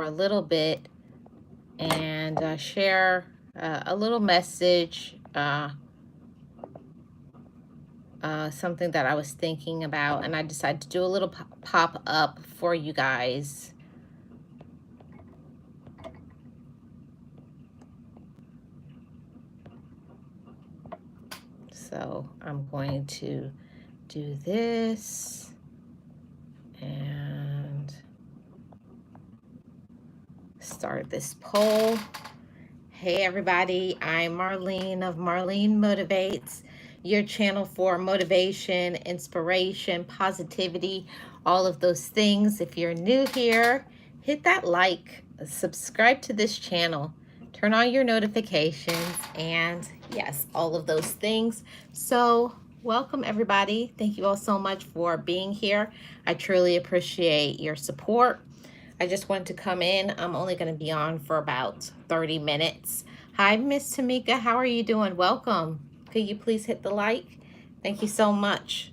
a little bit and share a little message, something that I was thinking about, and I decided to do a little pop-up for you guys. So I'm going to do this and start this poll. Hey everybody, I'm Marlene of Marlene Motivates, your channel for motivation, inspiration, positivity, all of those things. If you're new here, hit that like, subscribe to this channel, turn on your notifications, and yes, all of those things. So welcome everybody. Thank you all so much for being here. I truly appreciate your support. I just wanted to come in. I'm only going to be on for about 30 minutes. Hi, Miss Tamika. How are you doing? Welcome. Could you please hit the like? Thank you so much.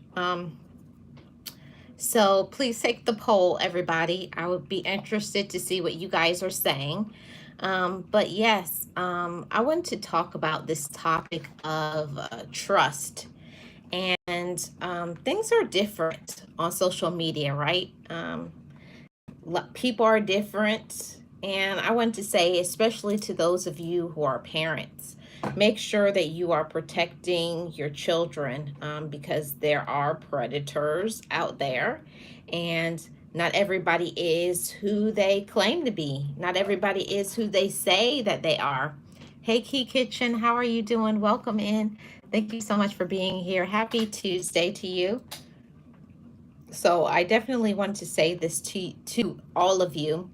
So please take the poll, everybody. I would be interested to see what you guys are saying. But yes, I want to talk about this topic of trust. And things are different on social media, right? People are different, and I want to say, especially to those of you who are parents, make sure that you are protecting your children, because there are predators out there, and not everybody is who they claim to be. Not everybody is who they say that they are. Hey, Key Kitchen, how are you doing? Welcome in. Thank you so much for being here. Happy Tuesday to you. So I definitely want to say this to all of you.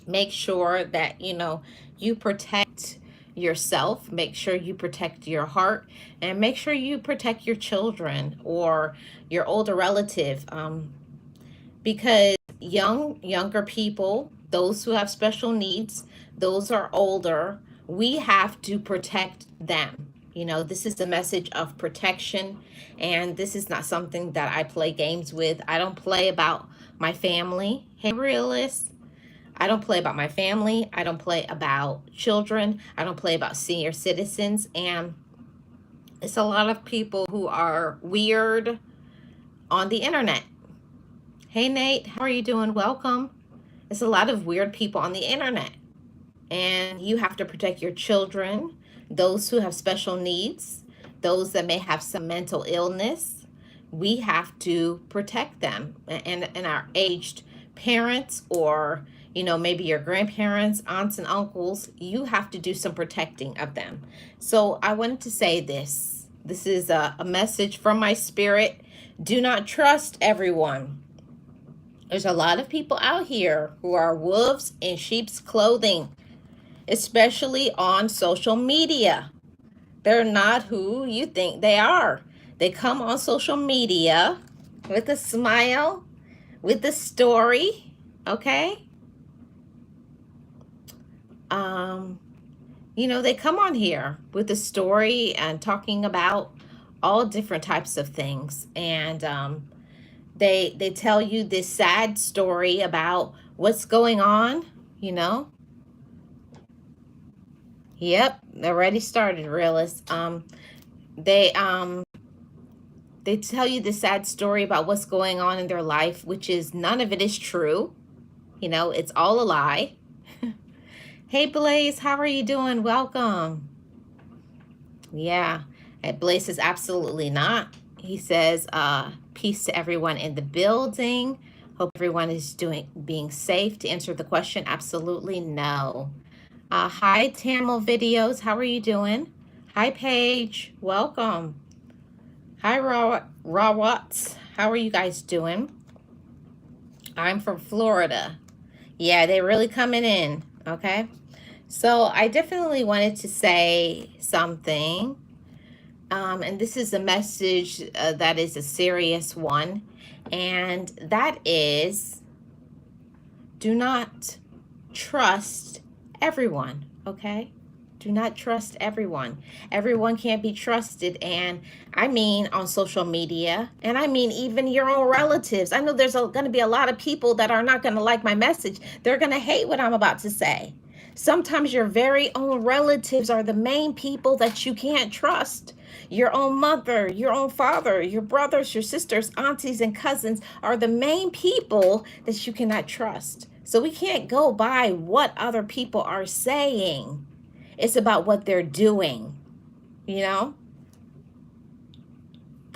Make sure that, you protect yourself. Make sure you protect your heart, and make sure you protect your children or your older relative. Because younger people, those who have special needs, those are older, we have to protect them. This is the message of protection, and this is not something that I play games with. I don't play about my family. Hey, realists, I don't play about my family. I don't play about children. I don't play about senior citizens. And it's a lot of people who are weird on the internet. Hey, Nate, how are you doing? Welcome. There's a lot of weird people on the internet, and you have to protect your children, those who have special needs, those that may have some mental illness. We have to protect them, and our aged parents, or maybe your grandparents, aunts and uncles. You have to do some protecting of them. So I wanted to say this is a message from my spirit. Do not trust everyone. There's a lot of people out here who are wolves in sheep's clothing, especially on social media. They're not who you think they are. They come on social media with a smile, with a story, okay? They come on here with a story and talking about all different types of things. And they tell you this sad story about what's going on, Yep, already started, realists. They tell you the sad story about what's going on in their life, which is none of it is true. It's all a lie. Hey, Blaze, how are you doing? Welcome. Yeah, Blaze says absolutely not. He says, peace to everyone in the building. Hope everyone is being safe. To answer the question, absolutely no. Hi, Tamil Videos. How are you doing? Hi, Paige. Welcome. Hi, Rawats. How are you guys doing? I'm from Florida. Yeah, they're really coming in, okay? So I definitely wanted to say something. And this is a message that is a serious one. And that is, do not trust everyone, okay? Do not trust everyone. Everyone can't be trusted. And I mean on social media, and I mean even your own relatives. I know there's going to be a lot of people that are not going to like my message. They're going to hate what I'm about to say. Sometimes your very own relatives are the main people that you can't trust. Your own mother, your own father, your brothers, your sisters, aunties, and cousins are the main people that you cannot trust. So we can't go by what other people are saying. It's about what they're doing, you know?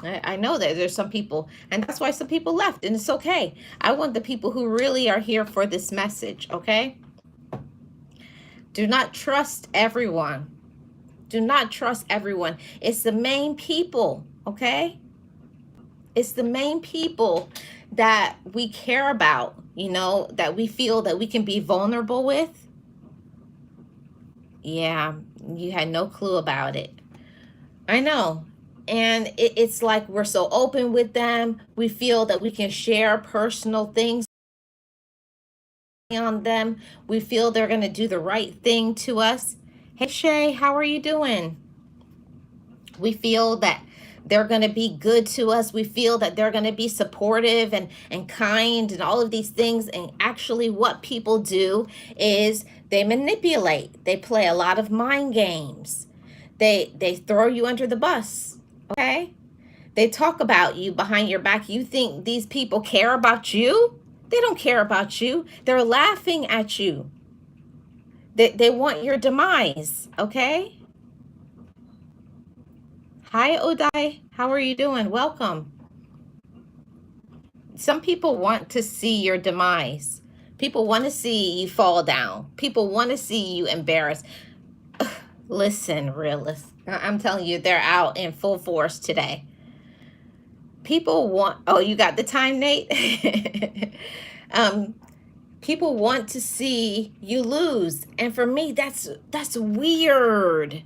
I know that there's some people, and that's why some people left, and it's okay. I want the people who really are here for this message, okay? Do not trust everyone. Do not trust everyone. It's the main people, okay? It's the main people that we care about, you know, that we feel that we can be vulnerable with. Yeah, you had no clue about it. I know. And it's like we're so open with them. We feel that we can share personal things on them. We feel they're going to do the right thing to us. Hey, Shay, how are you doing? We feel that they're going to be good to us. We feel that they're going to be supportive and kind and all of these things. And actually what people do is they manipulate. They play a lot of mind games. They throw you under the bus, okay? They talk about you behind your back. You think these people care about you? They don't care about you. They're laughing at you. They want your demise, okay? Hi, Odai. How are you doing? Welcome. Some people want to see your demise. People want to see you fall down. People want to see you embarrassed. Listen, realists. I'm telling you, they're out in full force today. People want, oh, you got the time, Nate? People want to see you lose. And for me, that's weird.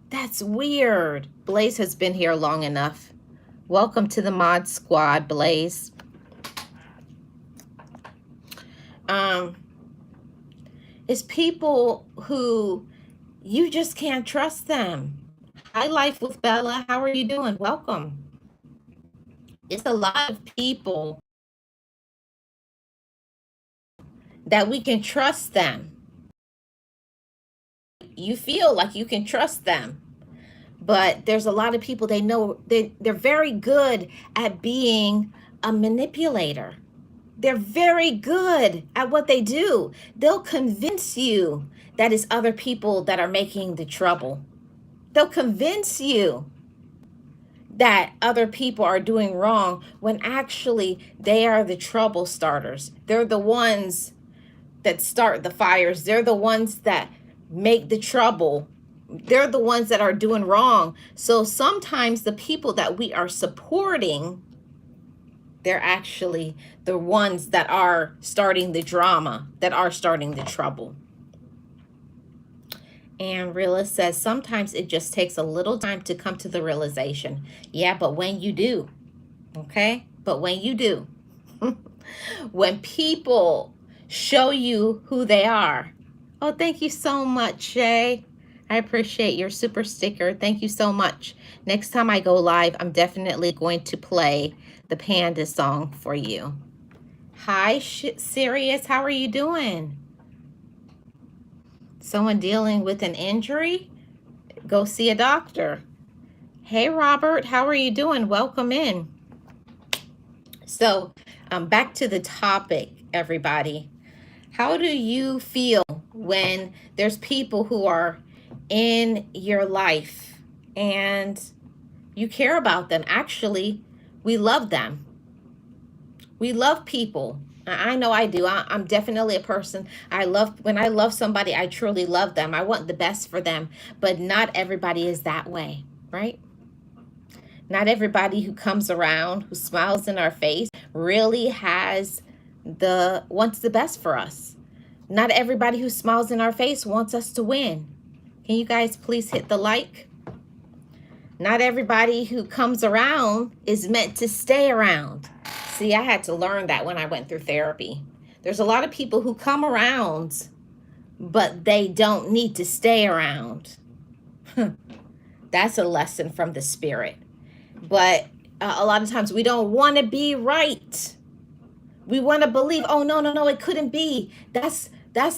That's weird. Blaze has been here long enough. Welcome to the Mod Squad, Blaze. It's people who you just can't trust them. Hi, Life with Bella. How are you doing? Welcome. It's a lot of people that we can trust them. You feel like you can trust them. But there's a lot of people, they know they're very good at being a manipulator. They're very good at what they do. They'll convince you that it's other people that are making the trouble. They'll convince you that other people are doing wrong when actually they are the trouble starters. They're the ones that start the fires. They're the ones that make the trouble. They're the ones that are doing wrong. So sometimes the people that we are supporting, they're actually the ones that are starting the drama, that are starting the trouble. And Realist says, sometimes it just takes a little time to come to the realization. Yeah, but when you do, okay? But when you do, when people show you who they are. Oh, thank you so much, Shay. I appreciate your super sticker. Thank you so much. Next time I go live, I'm definitely going to play the Panda song for you. Hi, Sirius. How are you doing? Someone dealing with an injury? Go see a doctor. Hey, Robert. How are you doing? Welcome in. So, back to the topic, everybody. How do you feel when there's people who are in your life and you care about them? Actually, we love them. We love people. I know I do. I'm definitely a person. When I love somebody, I truly love them. I want the best for them, but not everybody is that way, right? Not everybody who comes around, who smiles in our face, really wants the best for us. Not everybody who smiles in our face wants us to win. Can you guys please hit the like? Not everybody who comes around is meant to stay around. See, I had to learn that when I went through therapy. There's a lot of people who come around, but they don't need to stay around. That's a lesson from the spirit. But a lot of times we don't want to be right. We want to believe, oh no, no, no, it couldn't be. That's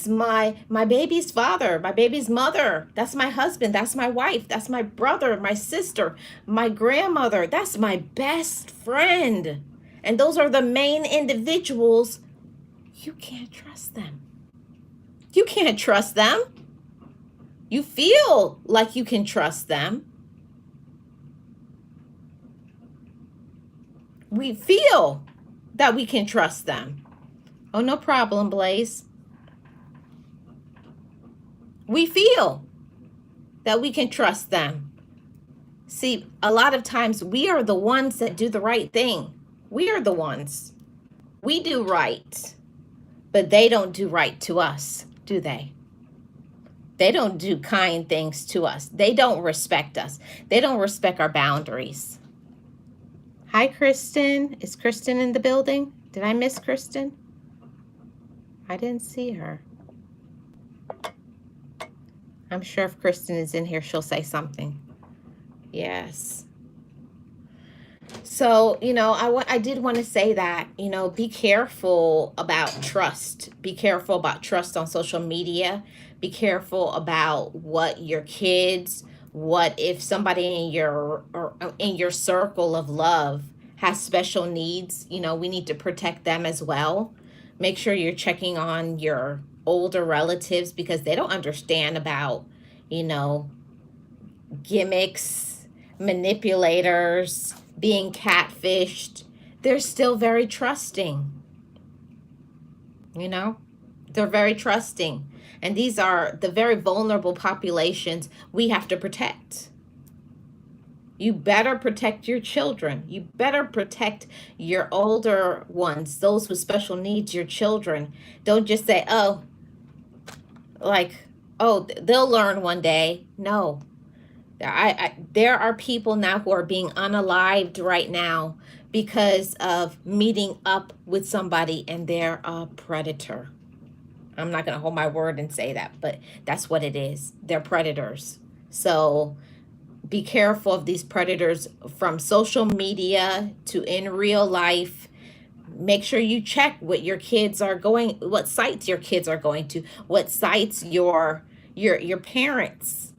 my baby's father, my baby's mother. That's my husband, that's my wife, that's my brother, my sister, my grandmother. That's my best friend. And those are the main individuals. You can't trust them. You can't trust them. You feel like you can trust them. We feel that we can trust them. Oh, no problem, Blaze. We feel that we can trust them. See, a lot of times we are the ones that do the right thing. We are the ones. We do right, but they don't do right to us, do they? They don't do kind things to us. They don't respect us. They don't respect our boundaries. Hi, Kristen. Is Kristen in the building? Did I miss Kristen? I didn't see her. I'm sure if Kristen is in here, she'll say something. Yes. So, I did want to say that, be careful about trust. Be careful about trust on social media. Be careful about what if somebody in your circle of love has special needs, we need to protect them as well. Make sure you're checking on your older relatives because they don't understand about, gimmicks, manipulators, being catfished. They're still very trusting. They're very trusting. And these are the very vulnerable populations we have to protect. You better protect your children. You better protect your older ones, those with special needs, your children. Don't just say, they'll learn one day. No. There are people now who are being unalived right now because of meeting up with somebody and they're a predator. I'm not going to hold my word and say that, but that's what it is. They're predators. So be careful of these predators from social media to in real life. Make sure you check what your kids are what sites your kids are going to, what sites your parents,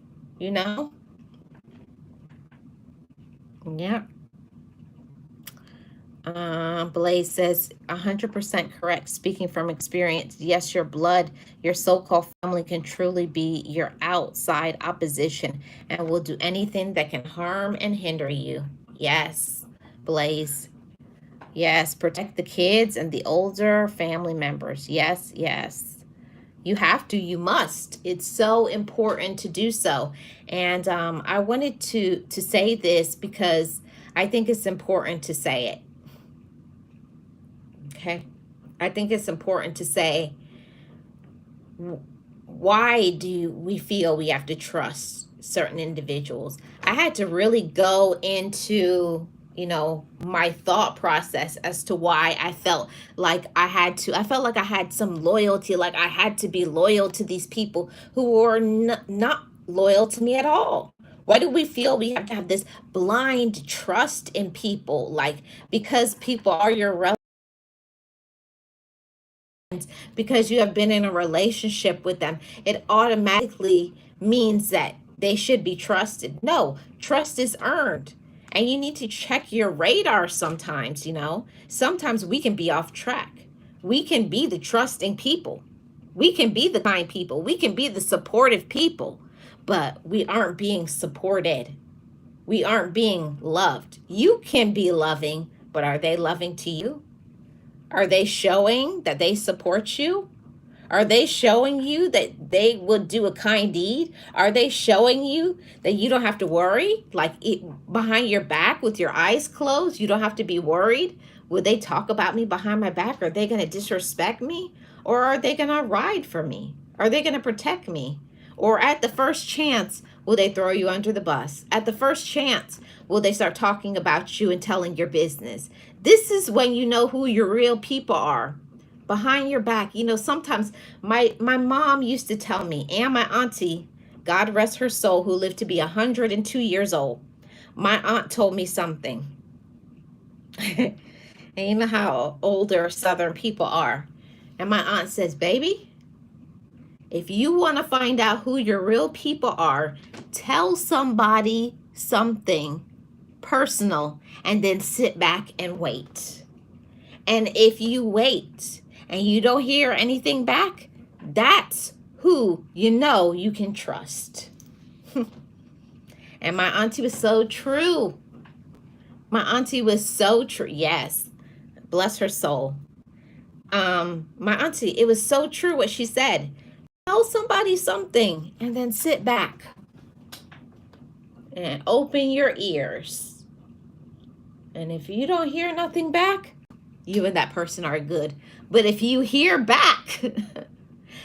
Yeah. Blaze says 100% correct. Speaking from experience, yes, your so-called family can truly be your outside opposition and will do anything that can harm and hinder you. Yes, Blaze. Yes, protect the kids and the older family members. Yes, yes. You have to, you must. It's so important to do so. And I wanted to say this because I think it's important to say it. Okay. I think it's important to say, why do we feel we have to trust certain individuals? I had to really go into, my thought process as to why I felt like I felt like I had some loyalty, like I had to be loyal to these people who were not loyal to me at all. Why do we feel we have to have this blind trust in people? Like, because people are your relatives, because you have been in a relationship with them, it automatically means that they should be trusted. No, trust is earned. And you need to check your radar sometimes, Sometimes we can be off track. We can be the trusting people. We can be the kind people. We can be the supportive people. But we aren't being supported. We aren't being loved. You can be loving, but are they loving to you? Are they showing that they support you? Are they showing you that they would do a kind deed? Are they showing you that you don't have to worry? Like behind your back with your eyes closed, you don't have to be worried. Would they talk about me behind my back? Are they going to disrespect me? Or are they going to ride for me? Are they going to protect me? Or at the first chance, will they throw you under the bus? At the first chance, will they start talking about you and telling your business? This is when you know who your real people are. behind your back. You know, sometimes my mom used to tell me, and my auntie, God rest her soul, who lived to be 102 years old. My aunt told me something. And you know how older Southern people are. And my aunt says, baby, if you want to find out who your real people are, tell somebody something personal and then sit back and wait. And if you wait and you don't hear anything back, that's who you know you can trust. And my auntie was so true. My auntie was so true. Yes. Bless her soul. My auntie, it was so true what she said. Tell somebody something and then sit back and open your ears. And if you don't hear nothing back, you and that person are good. But if you hear back,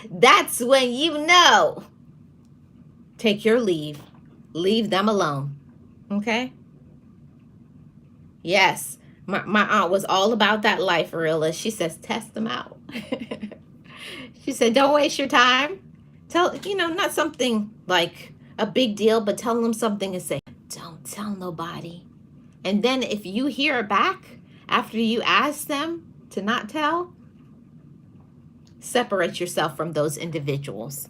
that's when you know. Take your leave. Leave them alone. Okay? Yes. My aunt was all about that life realist. She says, test them out. She said, don't waste your time. Tell, not something like a big deal, but tell them something and say, don't tell nobody. And then if you hear back after you ask them to not tell, separate yourself from those individuals.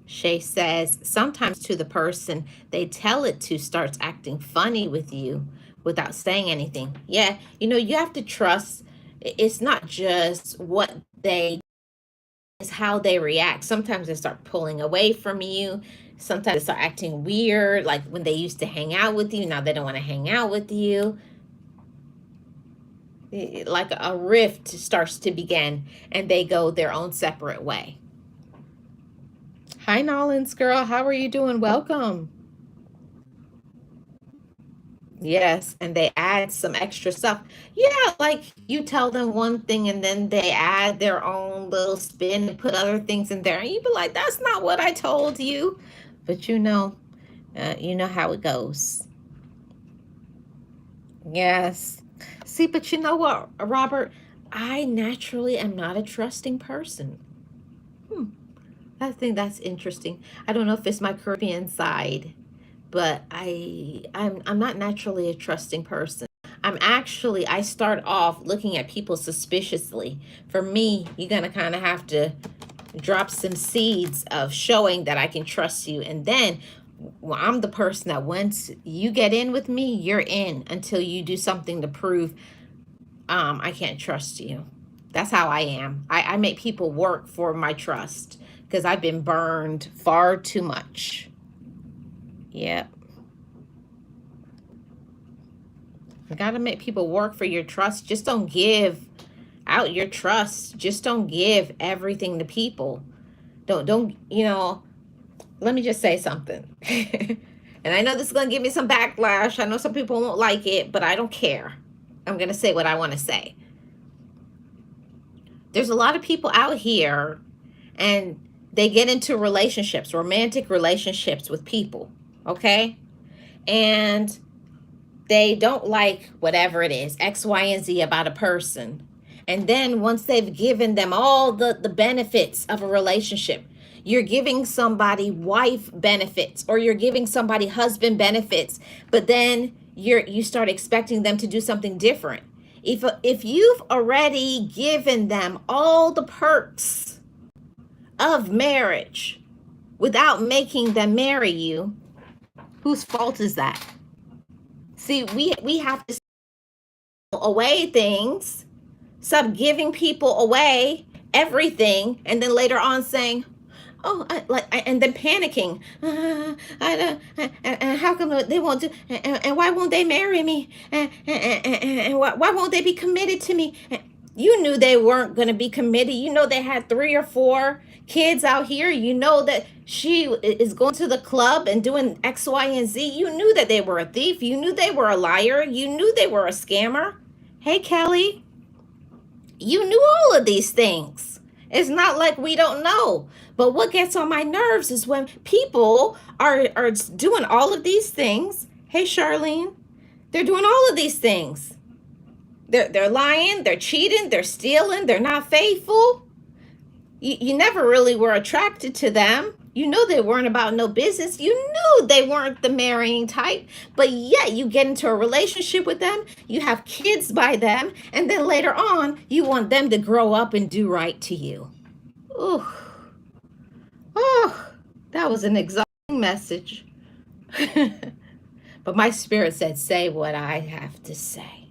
Shay says, sometimes to the person they tell it to starts acting funny with you without saying anything. Yeah, you have to trust. It's not just what they, it's how they react. Sometimes they start pulling away from you. Sometimes they start acting weird, like when they used to hang out with you, now they don't want to hang out with you. Like a rift starts to begin and they go their own separate way. Hi, Nolan's girl. How are you doing? Welcome. Yes, and they add some extra stuff. Yeah, like you tell them one thing and then they add their own little spin and put other things in there. And you be like, that's not what I told you. But you know how it goes. Yes. See, but you know what, Robert? I naturally am not a trusting person. I think that's interesting. I don't know if it's my Caribbean side, but I'm not naturally a trusting person. I start off looking at people suspiciously. For me, you're gonna kind of have to drop some seeds of showing that I can trust you. And then I'm the person that once you get in with me, you're in until you do something to prove I can't trust you. That's how I am. I make people work for my trust because I've been burned far too much. Yep. You gotta make people work for your trust. Just don't give out your trust. Just don't give everything to people. Don't let me just say something. And I know this is gonna give me some backlash. I know some people won't like it, but I don't care. I'm gonna say what I want to say. There's a lot of people out here and they get into relationships, romantic relationships with people, okay? And they don't like whatever it is, X, Y, and Z about a person. And then once they've given them all the benefits of a relationship, you're giving somebody wife benefits or you're giving somebody husband benefits, but then you start expecting them to do something different. If you've already given them all the perks of marriage without making them marry you, whose fault is that? See, we have to away things, stop giving people away everything, and then later on saying, oh, and then panicking. And how come they won't do? And why won't they marry me? And why won't they be committed to me? You knew they weren't going to be committed. You know they had 3 or 4 kids out here. You know that she is going to the club and doing X, Y, and Z. You knew that they were a thief. You knew they were a liar. You knew they were a scammer. Hey, Kelly, you knew all of these things. It's not like we don't know. But what gets on my nerves is when people are doing all of these things. Hey, Charlene, they're doing all of these things. They're lying, they're cheating, they're stealing, they're not faithful. You never really were attracted to them. You knew they weren't about no business. You knew they weren't the marrying type. But yet you get into a relationship with them. You have kids by them. And then later on, you want them to grow up and do right to you. Ooh. Oh, that was an exhausting message. But my spirit said, say what I have to say.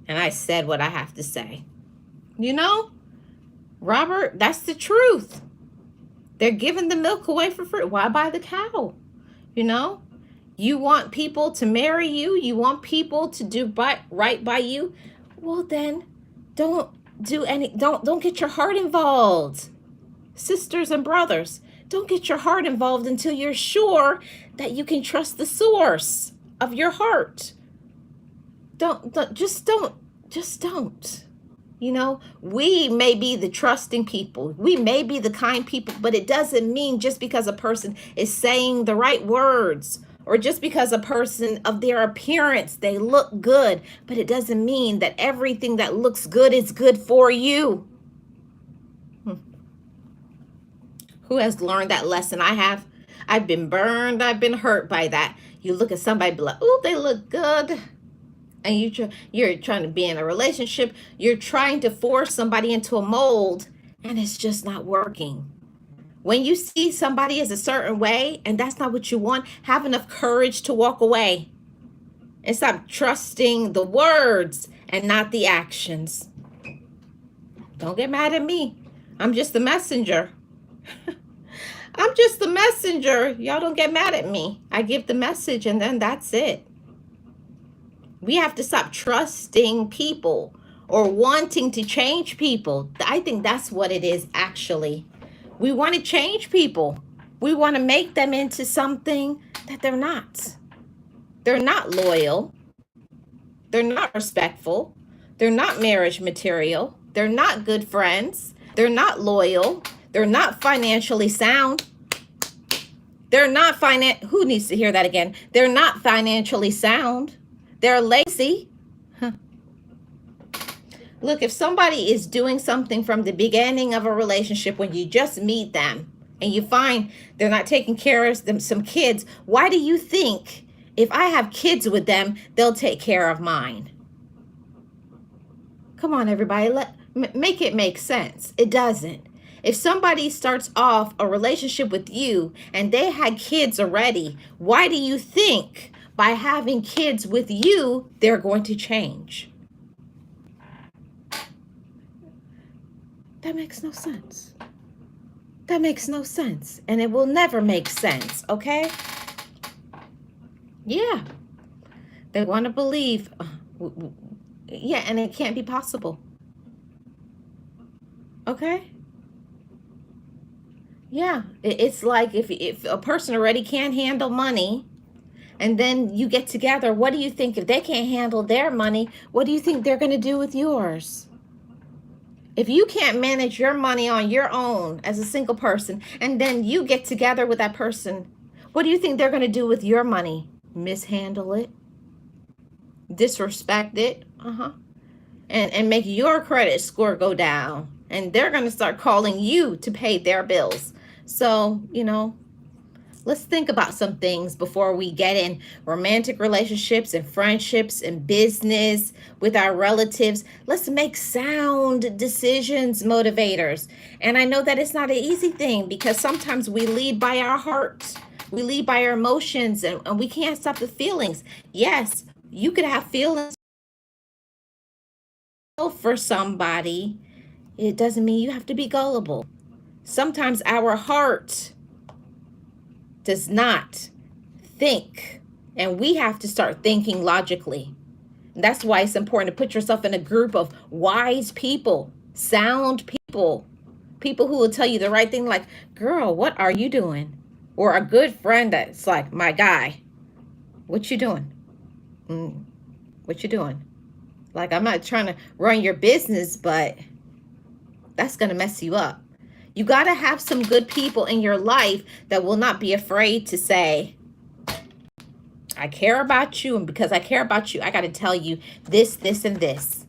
And I said what I have to say. You know, Robert, that's the truth. They're giving the milk away for free. Why buy the cow? You know, you want people to marry you. You want people to do right by you. Well, then don't get your heart involved. Sisters and brothers, don't get your heart involved until you're sure that you can trust the source of your heart. Just don't. You know, we may be the trusting people. We may be the kind people, but it doesn't mean just because a person is saying the right words or just because a person of their appearance, they look good, but it doesn't mean that everything that looks good is good for you. Who has learned that lesson? I have. I've been burned. I've been hurt by that. You look at somebody and be like, oh, they look good. And you're trying to be in a relationship. You're trying to force somebody into a mold, and it's just not working. When you see somebody as a certain way, and that's not what you want, have enough courage to walk away. And stop trusting the words and not the actions. Don't get mad at me. I'm just the messenger. I'm just the messenger. Y'all don't get mad at me. I give the message and then that's it. We have to stop trusting people or wanting to change people. I think that's what it is actually. We want to change people. We want to make them into something that they're not. They're not loyal. They're not respectful. They're not marriage material. They're not good friends. They're not loyal. They're not financially sound. They're not who needs to hear that again? They're not financially sound. They're lazy. Look, if somebody is doing something from the beginning of a relationship when you just meet them and you find they're not taking care of some kids, why do you think if I have kids with them, they'll take care of mine? Come on, everybody, make it make sense. It doesn't. If somebody starts off a relationship with you and they had kids already, why do you think by having kids with you, they're going to change? That makes no sense. That makes no sense. And it will never make sense, okay? Yeah. They want to believe. Yeah, and it can't be possible. Okay? Yeah, it's like if a person already can't handle money and then you get together, what do you think? If they can't handle their money, what do you think they're going to do with yours? If you can't manage your money on your own as a single person and then you get together with that person, what do you think they're going to do with your money? Mishandle it, disrespect it, and make your credit score go down. And they're going to start calling you to pay their bills. So, let's think about some things before we get in romantic relationships and friendships and business with our relatives. Let's make sound decisions, motivators. And I know that it's not an easy thing because sometimes we lead by our hearts. We lead by our emotions and we can't stop the feelings. Yes, you could have feelings for somebody. It doesn't mean you have to be gullible. Sometimes our heart does not think, and we have to start thinking logically. And that's why it's important to put yourself in a group of wise people, sound people, people who will tell you the right thing, like, girl, what are you doing? Or a good friend that's like, my guy, what you doing? What you doing? Like, I'm not trying to run your business, but that's going to mess you up. You got to have some good people in your life that will not be afraid to say, I care about you. And because I care about you, I got to tell you this, this, and this.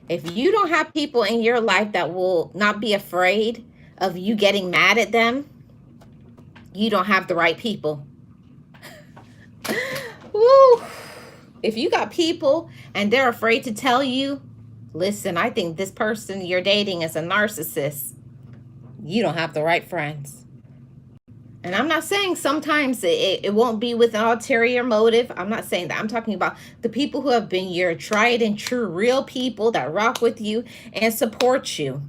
If you don't have people in your life that will not be afraid of you getting mad at them, you don't have the right people. Woo! If you got people and they're afraid to tell you, listen, I think this person you're dating is a narcissist, you don't have the right friends. And I'm not saying sometimes it won't be with an ulterior motive. I'm not saying that. I'm talking about the people who have been your tried and true real people that rock with you and support you.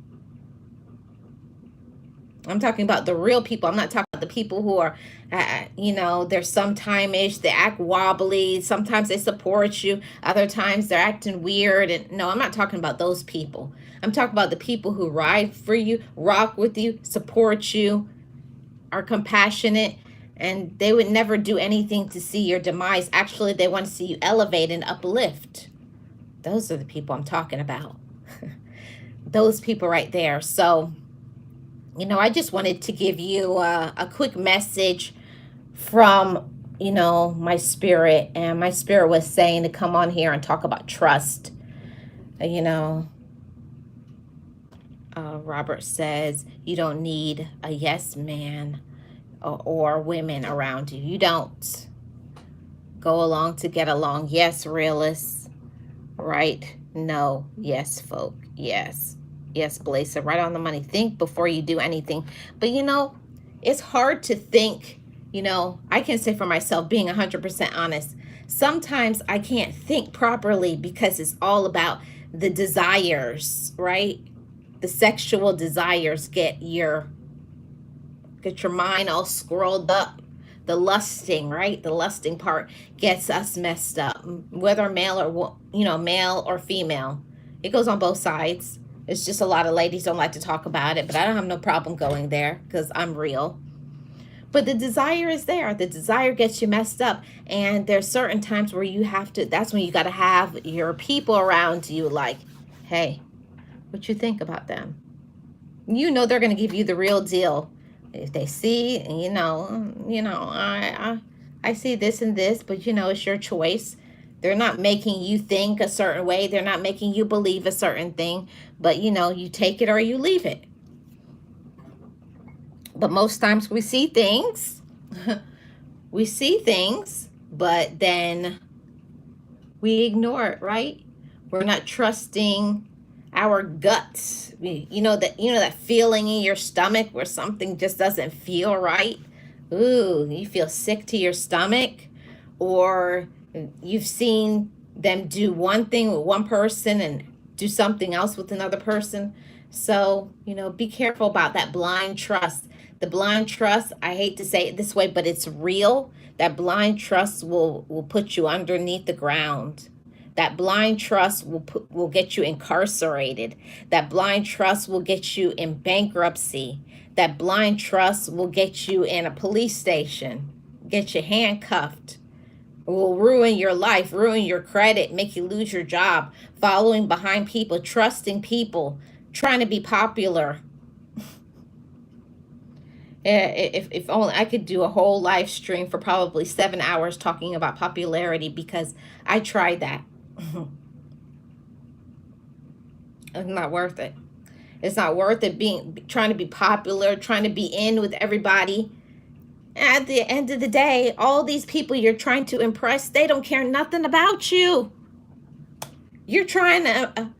I'm talking about the real people. I'm not talking about the people who are, they're sometime-ish, they act wobbly. Sometimes they support you. Other times they're acting weird. And no, I'm not talking about those people. I'm talking about the people who ride for you, rock with you, support you, are compassionate, and they would never do anything to see your demise. Actually, they want to see you elevate and uplift. Those are the people I'm talking about. Those people right there. So, I just wanted to give you a quick message from, my spirit. And my spirit was saying to come on here and talk about trust. Robert says, you don't need a yes man or women around you. You don't. Go along to get along. Yes, realists. Right? No. Yes, folk. Yes. Yes, Blazer. Right on the money. Think before you do anything. But it's hard to think. I can say for myself, being 100% honest, sometimes I can't think properly because it's all about the desires, right? The sexual desires get your mind all scrolled up. The lusting, right? The lusting part gets us messed up, whether male or female. It goes on both sides. It's just a lot of ladies don't like to talk about it, but I don't have no problem going there because I'm real. But the desire is there. The desire gets you messed up. And there's certain times where you have to, that's when you got to have your people around you like, hey, what you think about them? They're going to give you the real deal. If they see, I see this and this, but it's your choice. They're not making you think a certain way. They're not making you believe a certain thing, but you take it or you leave it. But most times we see things, but then we ignore it, right? We're not trusting our guts. That feeling in your stomach where something just doesn't feel right. Ooh, you feel sick to your stomach, or you've seen them do one thing with one person and do something else with another person. So, be careful about that blind trust. The blind trust, I hate to say it this way, but it's real. That blind trust will put you underneath the ground. That blind trust will get you incarcerated. That blind trust will get you in bankruptcy. That blind trust will get you in a police station, get you handcuffed. It will ruin your life, ruin your credit, make you lose your job, following behind people, trusting people, trying to be popular. If only I could do a whole live stream for probably 7 hours talking about popularity, because I tried that. It's not worth it. It's not worth it trying to be popular, trying to be in with everybody. At the end of the day, all these people you're trying to impress, they don't care nothing about you. You're trying to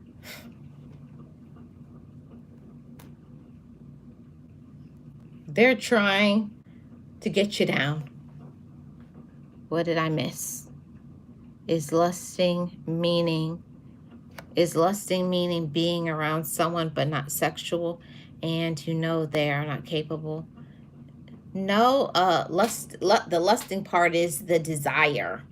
they're trying to get you down. What did I miss? Is lusting meaning being around someone but not sexual, and they are not capable? No, the lusting part is the desire.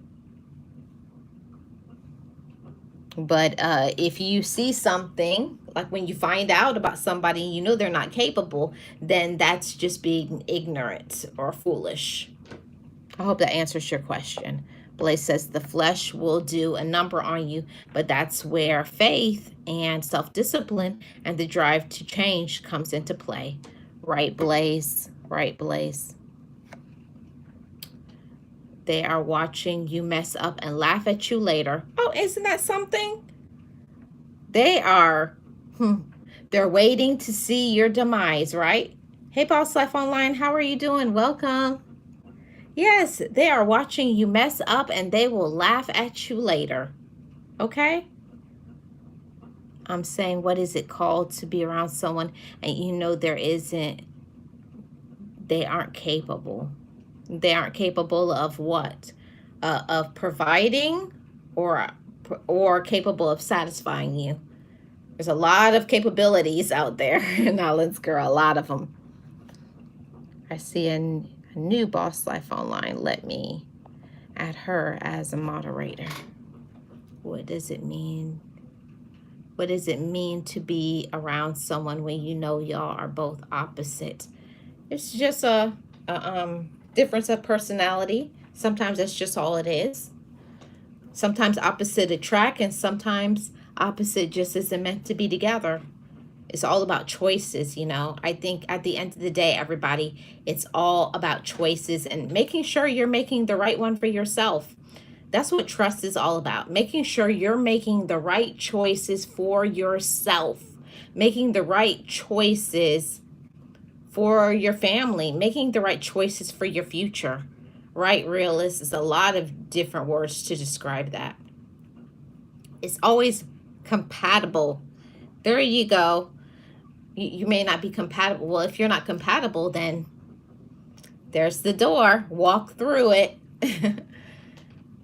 But if you see something, like when you find out about somebody, they're not capable, then that's just being ignorant or foolish. I hope that answers your question. Blaze says the flesh will do a number on you, but that's where faith and self-discipline and the drive to change comes into play. Right, Blaze? Right, Blaze? They are watching you mess up and laugh at you later. Oh, isn't that something? They are, they're waiting to see your demise, right? Hey, Boss Life Online, how are you doing? Welcome. Yes, they are watching you mess up and they will laugh at you later. Okay? I'm saying, what is it called to be around someone and you know they aren't capable. They aren't capable of what? Of providing or capable of satisfying you. There's a lot of capabilities out there. Now let's girl, a lot of them. I see a new Boss Life Online. Let me add her as a moderator. What does it mean? What does it mean to be around someone when you know y'all are both opposite? It's just a difference of personality. Sometimes that's just all it is. Sometimes opposite attract, and sometimes opposite just isn't meant to be together. It's all about choices, you know. I think at the end of the day, everybody, it's all about choices and making sure you're making the right one for yourself. That's what trust is all about. Making sure you're making the right choices for yourself, making the right choices for your family, making the right choices for your future. Right realist is a lot of different words to describe that. It's always compatible. There you go. You may not be compatible. Well, if you're not compatible, then there's the door. Walk through it.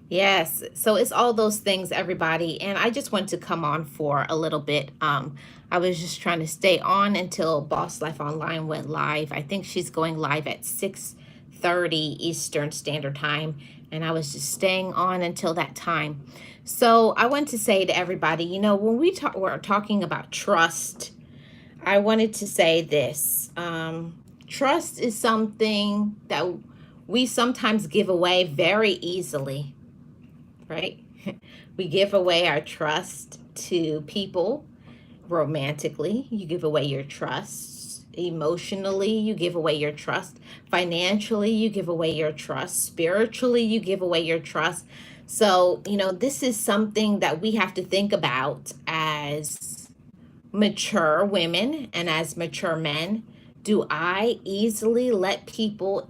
Yes. So it's all those things, everybody. And I just wanted to come on for a little bit. I was just trying to stay on until Boss Life Online went live. I think she's going live at 6:30 Eastern Standard Time. And I was just staying on until that time. So I want to say to everybody, you know, when we're talking about trust, I wanted to say this. Trust is something that we sometimes give away very easily, right? We give away our trust to people romantically. You give away your trust emotionally. You give away your trust financially. You give away your trust spiritually. You give away your trust. So, you know, this is something that we have to think about as mature women and as mature men. Do I easily let people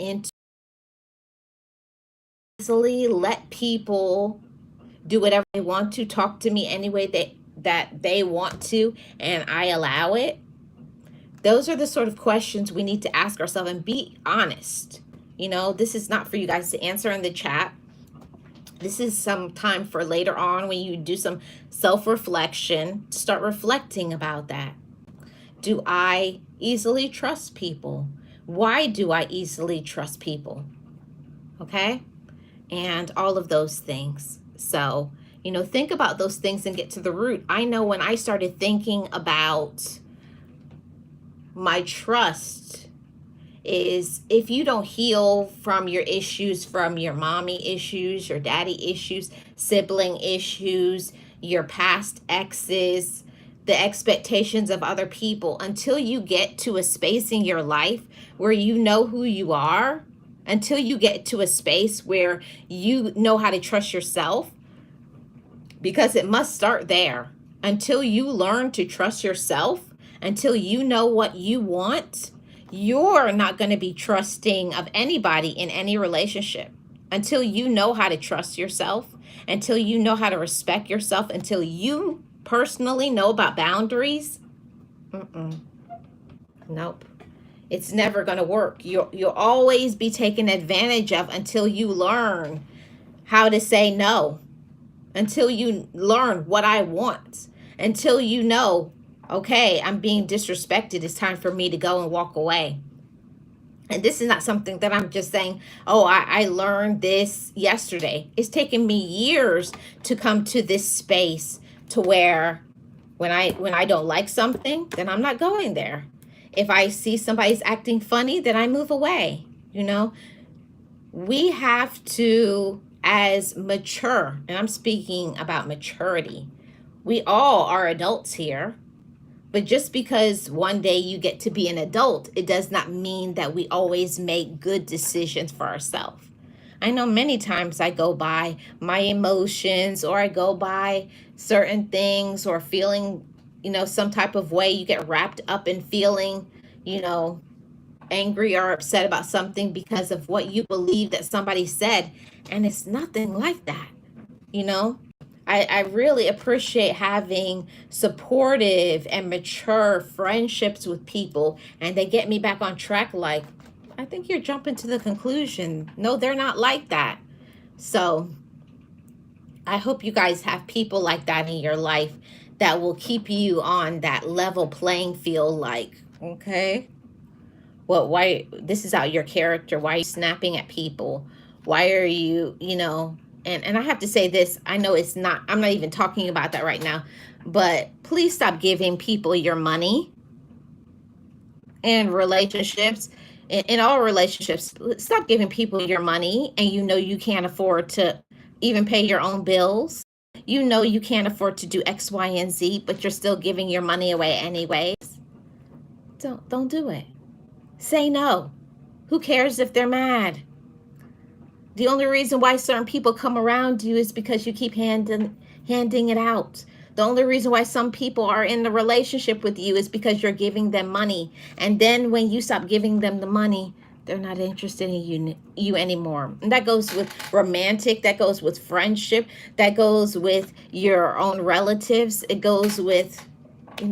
do whatever they want to, talk to me any way that they want to, and I allow it? Those are the sort of questions we need to ask ourselves and be honest. You know, this is not for you guys to answer in the chat. This is some time for later on when you do some self-reflection. Start reflecting about that. Do I easily trust people? Why do I easily trust people? Okay? And all of those things. So, you know, think about those things and get to the root. I know when I started thinking about my trust is, if you don't heal from your issues, from your mommy issues, your daddy issues, sibling issues, your past exes, the expectations of other people, until you get to a space in your life where you know who you are, until you get to a space where you know how to trust yourself, because it must start there. Until you learn to trust yourself, until you know what you want, you're not going to be trusting of anybody in any relationship. Until you know how to trust yourself, until you know how to respect yourself, until you personally know about boundaries, nope. It's never going to work. You'll always be taken advantage of until you learn how to say no, until you learn what I want, until you know, okay, I'm being disrespected. It's time for me to go and walk away. And this is not something that I'm just saying, oh, I learned this yesterday. It's taken me years to come to this space to where when I don't like something, then I'm not going there. If I see somebody's acting funny, then I move away. You know, we have to, as mature, and I'm speaking about maturity, we all are adults here. But just because one day you get to be an adult, it does not mean that we always make good decisions for ourselves. I know many times I go by my emotions, or I go by certain things, or feeling some type of way. You get wrapped up in feeling, you know, angry or upset about something because of what you believe that somebody said. And it's nothing like that, you know. I really appreciate having supportive and mature friendships with people, and they get me back on track. Like, I think you're jumping to the conclusion. No, they're not like that. So I hope you guys have people like that in your life that will keep you on that level playing field. Like, okay, well, why, this is out your character, why are you snapping at people, why are you, and I have to say this, I know it's not, I'm not even talking about that right now, but please stop giving people your money in relationships. In all relationships, stop giving people your money, and you can't afford to even pay your own bills. You can't afford to do X, Y, and Z, but you're still giving your money away anyways. Don't do it. Say no. Who cares if they're mad? The only reason why certain people come around you is because you keep handing it out. The only reason why some people are in the relationship with you is because you're giving them money. And then when you stop giving them the money, they're not interested in you anymore. And that goes with romantic, that goes with friendship, that goes with your own relatives. It goes with,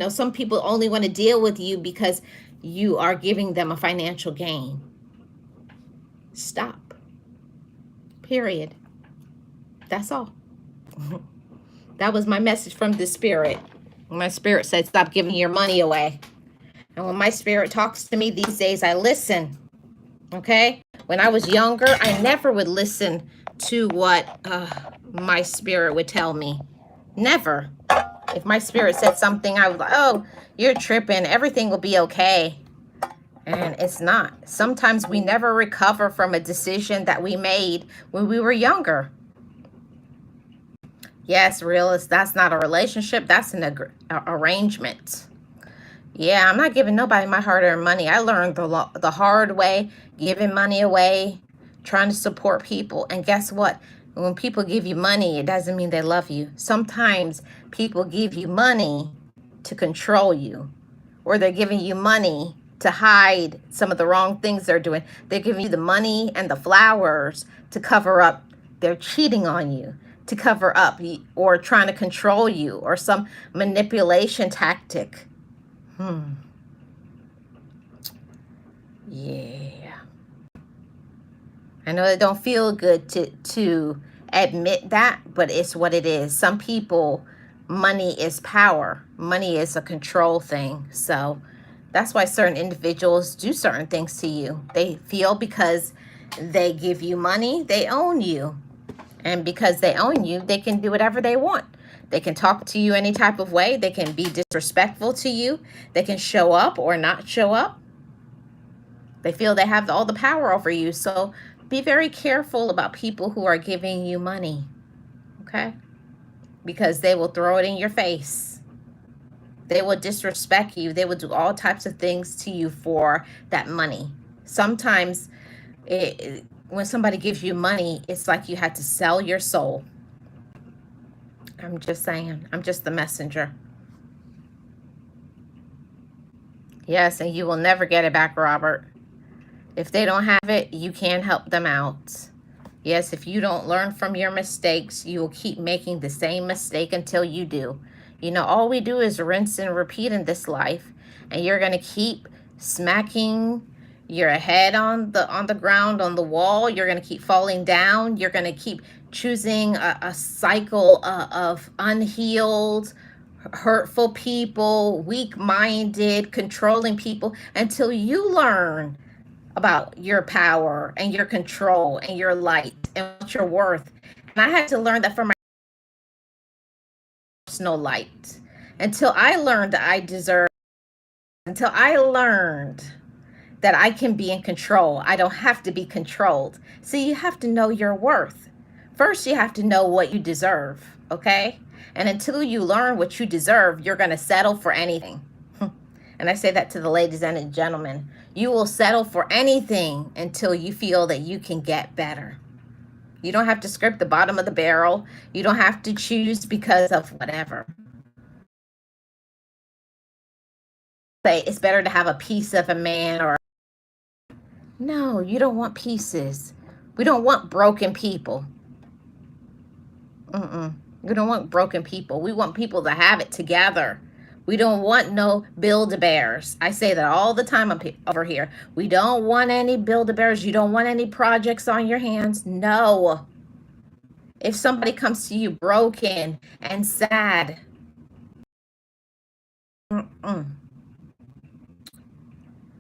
some people only want to deal with you because you are giving them a financial gain. Stop. Period. That's all. That was my message from the spirit. My spirit said, stop giving your money away. And when my spirit talks to me these days, I listen. Okay? When I was younger, I never would listen to what my spirit would tell me. Never. If my spirit said something, I was like, oh, you're tripping. Everything will be okay. And it's not. Sometimes we never recover from a decision that we made when we were younger. Yes, realist, that's not a relationship. That's an arrangement. Yeah, I'm not giving nobody my hard-earned money. I learned the hard way, giving money away, trying to support people. And guess what? When people give you money, it doesn't mean they love you. Sometimes people give you money to control you, or they're giving you money to hide some of the wrong things they're doing. They're giving you the money and the flowers to cover up they're cheating on you, to cover up, or trying to control you, or some manipulation tactic. Yeah. I know it don't feel good to admit that, but it's what it is. Some people, money is power. Money is a control thing. So that's why certain individuals do certain things to you. They feel because they give you money, they own you. And because they own you, they can do whatever they want. They can talk to you any type of way. They can be disrespectful to you. They can show up or not show up. They feel they have all the power over you. So be very careful about people who are giving you money, okay? Because they will throw it in your face. They will disrespect you. They will do all types of things to you for that money. Sometimes when somebody gives you money, it's like you had to sell your soul. I'm just saying. I'm just the messenger. Yes, and you will never get it back, Robert. If they don't have it, you can't help them out. Yes, if you don't learn from your mistakes, you will keep making the same mistake until you do. All we do is rinse and repeat in this life, and you're going to keep smacking your head on the ground, on the wall. You're going to keep falling down. You're going to keep choosing a cycle of unhealed, hurtful people, weak-minded, controlling people, until you learn about your power and your control and your light and what you're worth. And I had to learn that for my personal light. Until I learned that I deserve, until I learned that I can be in control. I don't have to be controlled. See, you have to know your worth. First, you have to know what you deserve, okay? And until you learn what you deserve, you're going to settle for anything. And I say that to the ladies and the gentlemen. You will settle for anything until you feel that you can get better. You don't have to scrape the bottom of the barrel. You don't have to choose because of whatever. say it's better to have a piece of a man or no, you don't want pieces. We don't want broken people. We don't want broken people. We want people to have it together. We don't want no Build-A-Bears. I say that all the time over here. We don't want any Build-A-Bears. You don't want any projects on your hands. No. If somebody comes to you broken and sad,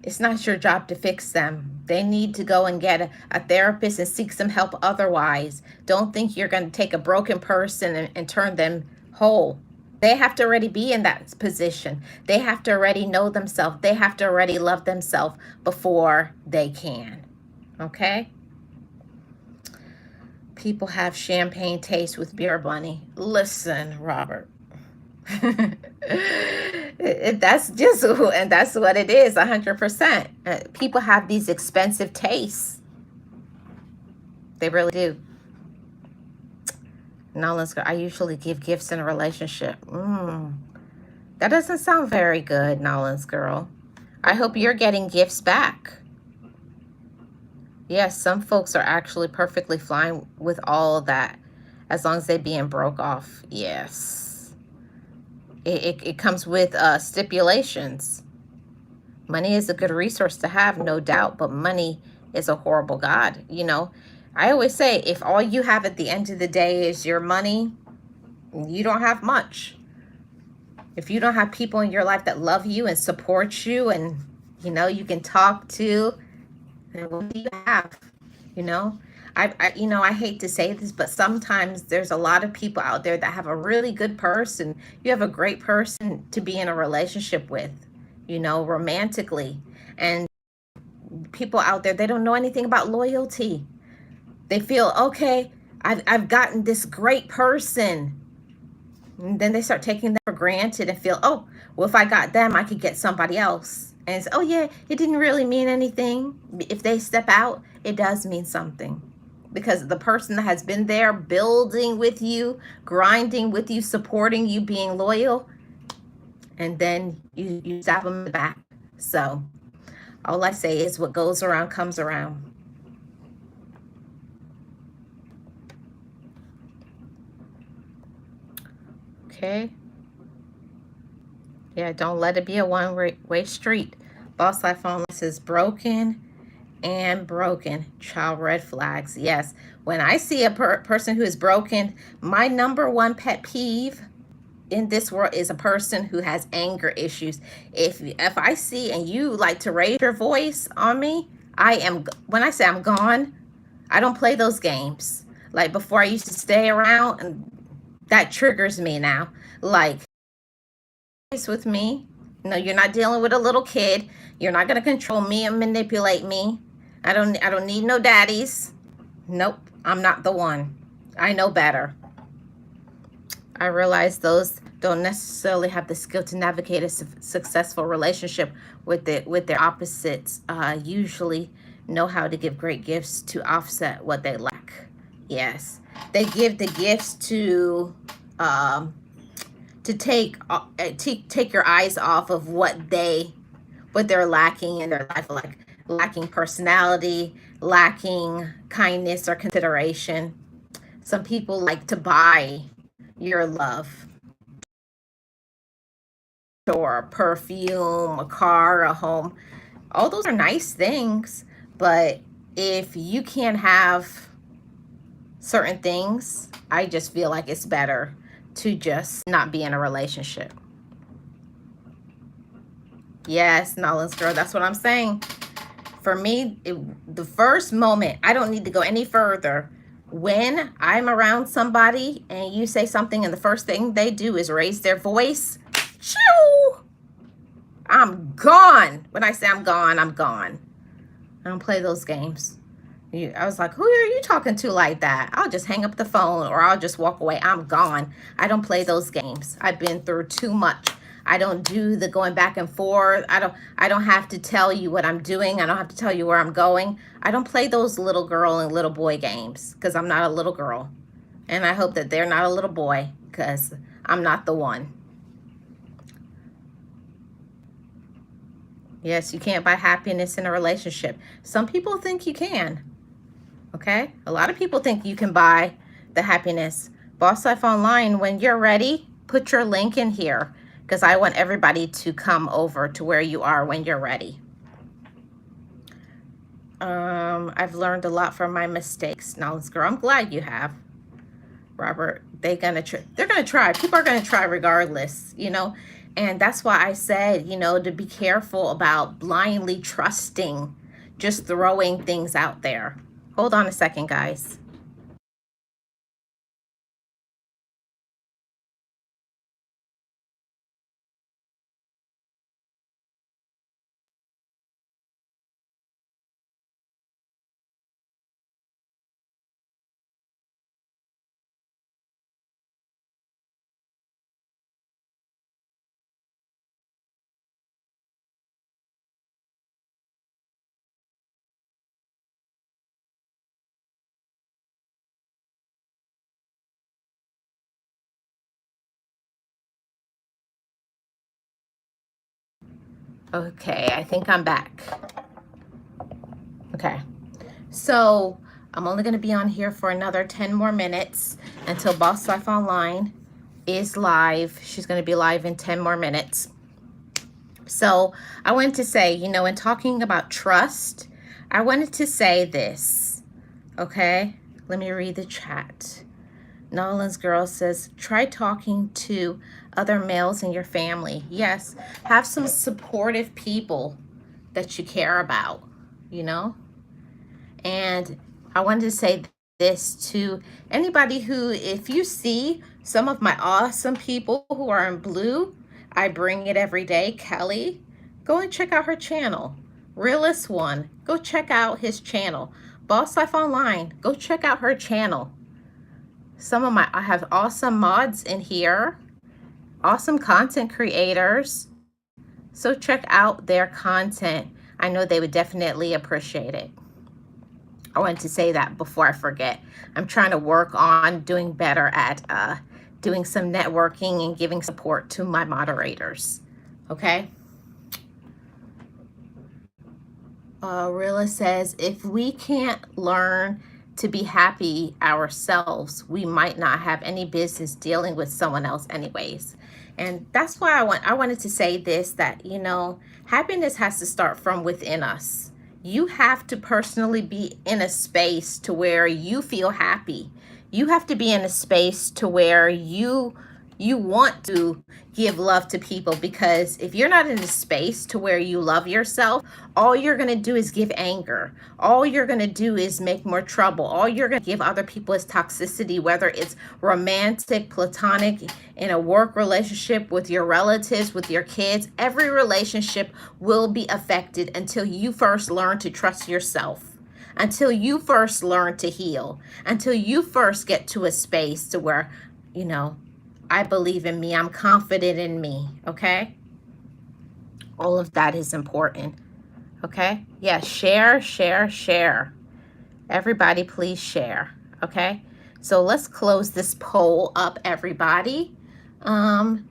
it's not your job to fix them. They need to go and get a therapist and seek some help otherwise. Don't think you're going to take a broken person and turn them whole. They have to already be in that position. They have to already know themselves. They have to already love themselves before they can. Okay? People have champagne taste with beer bunny. Listen, Robert. That's just, and that's what it is, 100%. People have these expensive tastes. They really do. Nolan's girl, I usually give gifts in a relationship. That doesn't sound very good, Nolan's girl. I hope you're getting gifts back. Yes, some folks are actually perfectly fine with all of that as long as they being broke off. Yes. It comes with stipulations. Money is a good resource to have, no doubt, but money is a horrible god. You know, I always say if all you have at the end of the day is your money, you don't have much. If you don't have people in your life that love you and support you and, you know, you can talk to, then what do you have? You know, I hate to say this, but sometimes there's a lot of people out there that have a really good person. You have a great person to be in a relationship with, you know, romantically. And people out there, they don't know anything about loyalty. They feel, okay, I've gotten this great person. And then they start taking them for granted and feel, oh, well, if I got them, I could get somebody else. And it's, oh, yeah, it didn't really mean anything. If they step out, it does mean something. Because the person that has been there building with you, grinding with you, supporting you, being loyal, and then you stab them in the back. So all I say is what goes around comes around. Okay. Yeah, don't let it be a one-way street. Boss Life Online says broken and broken. Child red flags. Yes. When I see a person who is broken, my number one pet peeve in this world is a person who has anger issues. If I see and you like to raise your voice on me, when I say I'm gone, I don't play those games. Like before I used to stay around, and that triggers me now. Like, with me. No, you're not dealing with a little kid. You're not going to control me and manipulate me. I don't need no daddies. Nope, I'm not the one. I know better. I realize those don't necessarily have the skill to navigate a successful relationship with their opposites. Usually know how to give great gifts to offset what they lack. Yes, they give the gifts to take your eyes off of what they're lacking in their life, like lacking personality, lacking kindness or consideration. Some people like to buy your love, or a perfume, a car, a home. All those are nice things, but if you can't have certain things, I just feel like it's better to just not be in a relationship. Yes, Nolan's girl, that's what I'm saying. For me, the first moment, I don't need to go any further. When I'm around somebody and you say something and the first thing they do is raise their voice, choo, I'm gone. When I say I'm gone, I'm gone. I don't play those games. I was like, who are you talking to like that? I'll just hang up the phone or I'll just walk away. I'm gone. I don't play those games. I've been through too much. I don't do the going back and forth. I don't have to tell you what I'm doing. I don't have to tell you where I'm going. I don't play those little girl and little boy games because I'm not a little girl. And I hope that they're not a little boy because I'm not the one. Yes, you can't buy happiness in a relationship. Some people think you can. Okay? A lot of people think you can buy the happiness. Boss Life Online, when you're ready, put your link in here because I want everybody to come over to where you are when you're ready. I've learned a lot from my mistakes. Now, girl, I'm glad you have. Robert, they're gonna try. People are gonna try regardless, and that's why I said, to be careful about blindly trusting, just throwing things out there. Hold on a second, guys. Okay, I think I'm back. Okay, so I'm only gonna be on here for another 10 more minutes until Boss Life Online is live. She's gonna be live in 10 more minutes. So I wanted to say, in talking about trust, I wanted to say this, okay? Let me read the chat. Nolan's girl says, try talking to other males in your family. Yes, have some supportive people that you care about, And I wanted to say this to anybody who, if you see some of my awesome people who are in blue, I bring it every day, Kelly, go and check out her channel. Realist One, go check out his channel. Boss Life Online, go check out her channel. I have awesome mods in here, awesome content creators. So check out their content. I know they would definitely appreciate it. I wanted to say that before I forget. I'm trying to work on doing better at doing some networking and giving support to my moderators. Okay? Rilla says, if we can't learn to be happy ourselves, we might not have any business dealing with someone else anyways. And that's why I wanted to say this, that, happiness has to start from within us. You have to personally be in a space to where you feel happy. You have to be in a space to where you want to give love to people, because if you're not in a space to where you love yourself, all you're going to do is give anger. All you're going to do is make more trouble. All you're going to give other people is toxicity, whether it's romantic, platonic, in a work relationship, with your relatives, with your kids. Every relationship will be affected until you first learn to trust yourself, until you first learn to heal, until you first get to a space to where, I believe in me. I'm confident in me. Okay? All of that is important. Okay? Yeah, share, share, share. Everybody, please share. Okay? So let's close this poll up, everybody. I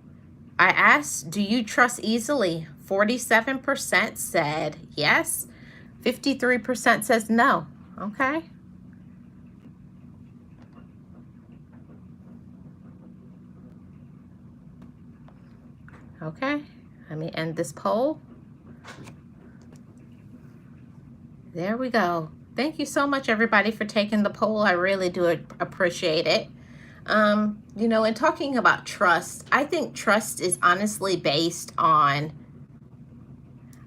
asked, do you trust easily? 47% said yes. 53% says no. Okay? Okay, let me end this poll. There we go. Thank you so much, everybody, for taking the poll. I really do appreciate it. In talking about trust, I think trust is honestly based on,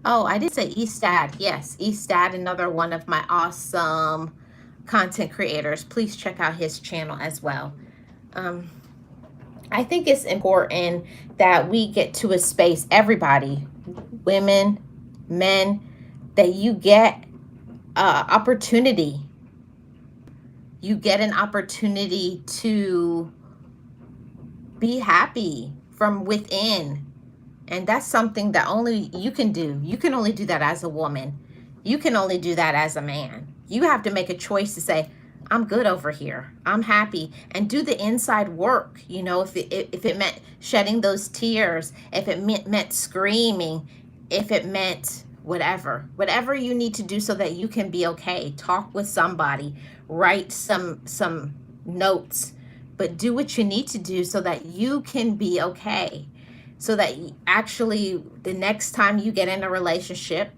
I did say Estad. Yes, Estad, another one of my awesome content creators. Please check out his channel as well. I think it's important that we get to a space, everybody, women, men, that you get opportunity. You get an opportunity to be happy from within. And that's something that only you can do. You can only do that as a woman. You can only do that as a man. You have to make a choice to say, I'm good over here. I'm happy. And do the inside work. If it meant shedding those tears, if it meant screaming, if it meant whatever you need to do so that you can be okay. Talk with somebody, write some notes, but do what you need to do so that you can be okay. So that actually the next time you get in a relationship,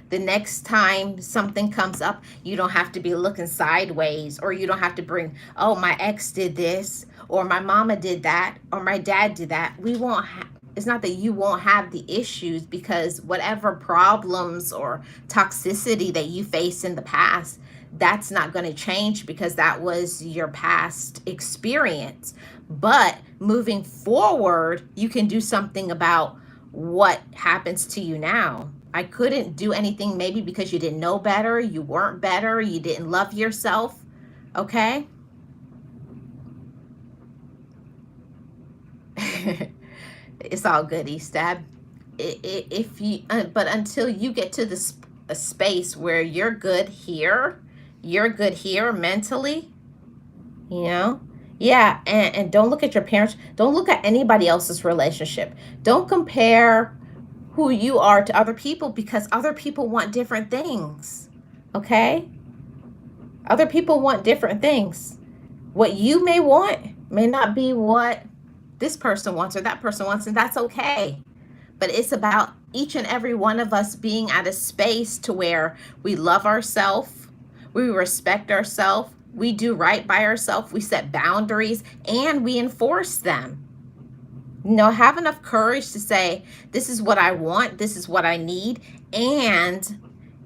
the next time something comes up, you don't have to be looking sideways, or you don't have to bring, oh, my ex did this, or my mama did that, or my dad did that. We won't it's not that you won't have the issues, because whatever problems or toxicity that you faced in the past, that's not going to change, because that was your past experience. But moving forward, you can do something about what happens to you now. I couldn't do anything maybe because you didn't know better, you weren't better, you didn't love yourself, okay? It's all good, Estab. If you, but until you get to this a space where you're good here mentally, you know, yeah, and don't look at your parents, don't look at anybody else's relationship, don't compare who you are to other people, because other people want different things, okay? Other people want different things. What you may want may not be what this person wants or that person wants, and that's okay. But it's about each and every one of us being at a space to where we love ourselves, we respect ourselves, we do right by ourselves, we set boundaries, and we enforce them. You know, have enough courage to say, this is what I want, this is what I need, and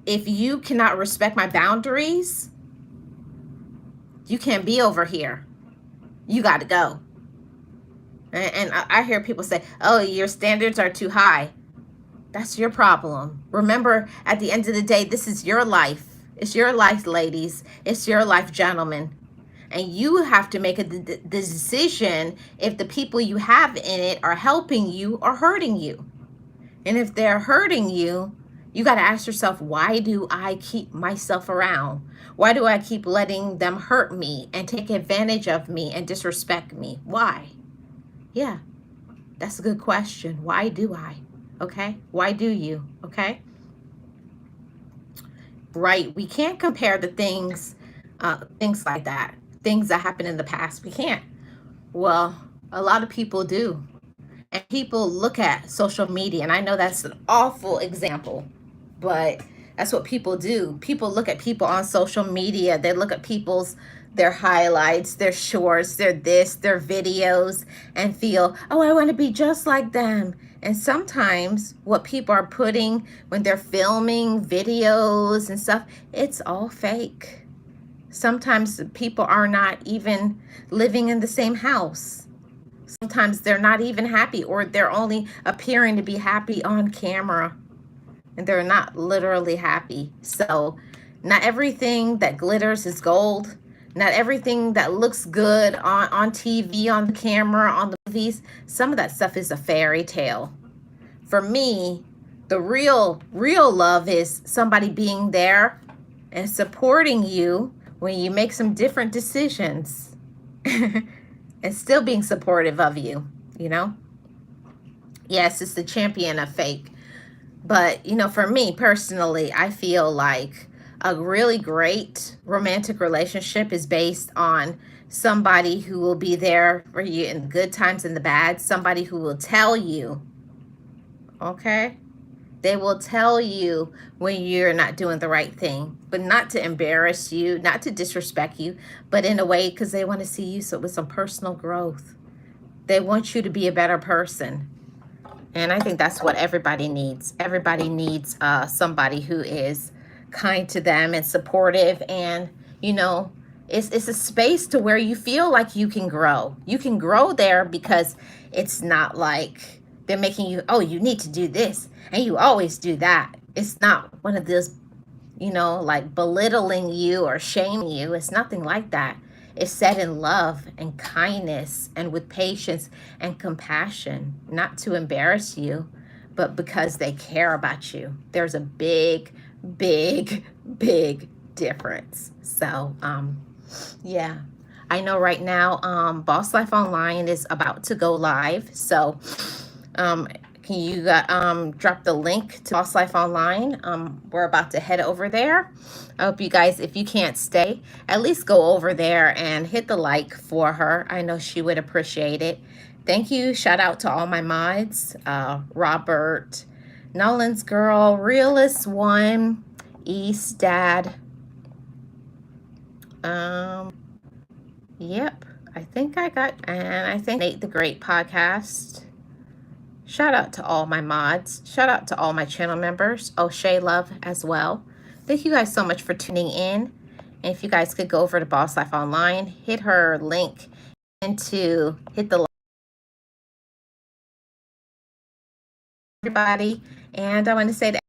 if you cannot respect my boundaries, you can't be over here. You got to go. And I hear people say, oh, your standards are too high. That's your problem. Remember, at the end of the day, this is your life. It's your life, ladies. It's your life, gentlemen. And you have to make the decision if the people you have in it are helping you or hurting you. And if they're hurting you, you got to ask yourself, why do I keep myself around? Why do I keep letting them hurt me and take advantage of me and disrespect me? Why? Yeah, that's a good question. Why do I? Okay? Why do you? Okay? Right. We can't compare the things like that. Things that happened in the past. We can't. Well, a lot of people do. And people look at social media, and I know that's an awful example, but that's what people do. People look at people on social media. They look at their highlights, their shorts, their videos, and feel, oh, I want to be just like them. And sometimes what people are putting when they're filming videos and stuff, it's all fake. Sometimes people are not even living in the same house. Sometimes they're not even happy, or they're only appearing to be happy on camera, and they're not literally happy. So not everything that glitters is gold. Not everything that looks good on TV, on the camera, on the movies, some of that stuff is a fairy tale. For me, the real love is somebody being there and supporting you when you make some different decisions and still being supportive of you, you know? Yes, it's the champion of fake. But, you know, for me personally, I feel like a really great romantic relationship is based on somebody who will be there for you in the good times and the bad, somebody who will tell you, okay? They will tell you when you're not doing the right thing, but not to embarrass you, not to disrespect you, but in a way because they want to see you with some personal growth. They want you to be a better person. And I think that's what everybody needs. Everybody needs somebody who is kind to them and supportive, and you know, it's a space to where you feel like you can grow. You can grow there because it's not like they're making you, oh, you need to do this and you always do that. It's not one of those, you know, like belittling you or shaming you. It's nothing like that. It's said in love and kindness and with patience and compassion, not to embarrass you, but because they care about you. There's a big difference. So yeah, I know right now Boss Life Online is about to go live, so can you drop the link to Boss Life Online? We're about to head over there. I hope you guys, if you can't stay, at least go over there and hit the like for her. I know she would appreciate it. Thank you. Shout out to all my mods. Robert, Nolan's Girl, Realist One, East Dad. Yep. I think Nate the Great Podcast. Shout out to all my mods. Shout out to all my channel members. O'Shea Love as well. Thank you guys so much for tuning in. And if you guys could go over to Boss Life Online, hit her link and to hit the like, everybody. And I want to say that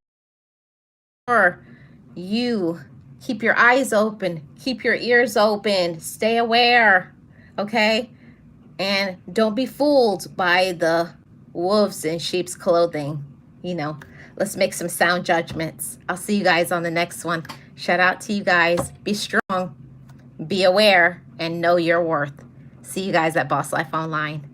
you keep your eyes open, keep your ears open, stay aware, okay? And don't be fooled by the wolves in sheep's clothing. You know, let's make some sound judgments. I'll see you guys on the next one. Shout out to you guys. Be strong, be aware, and know your worth. See you guys at Boss Life Online.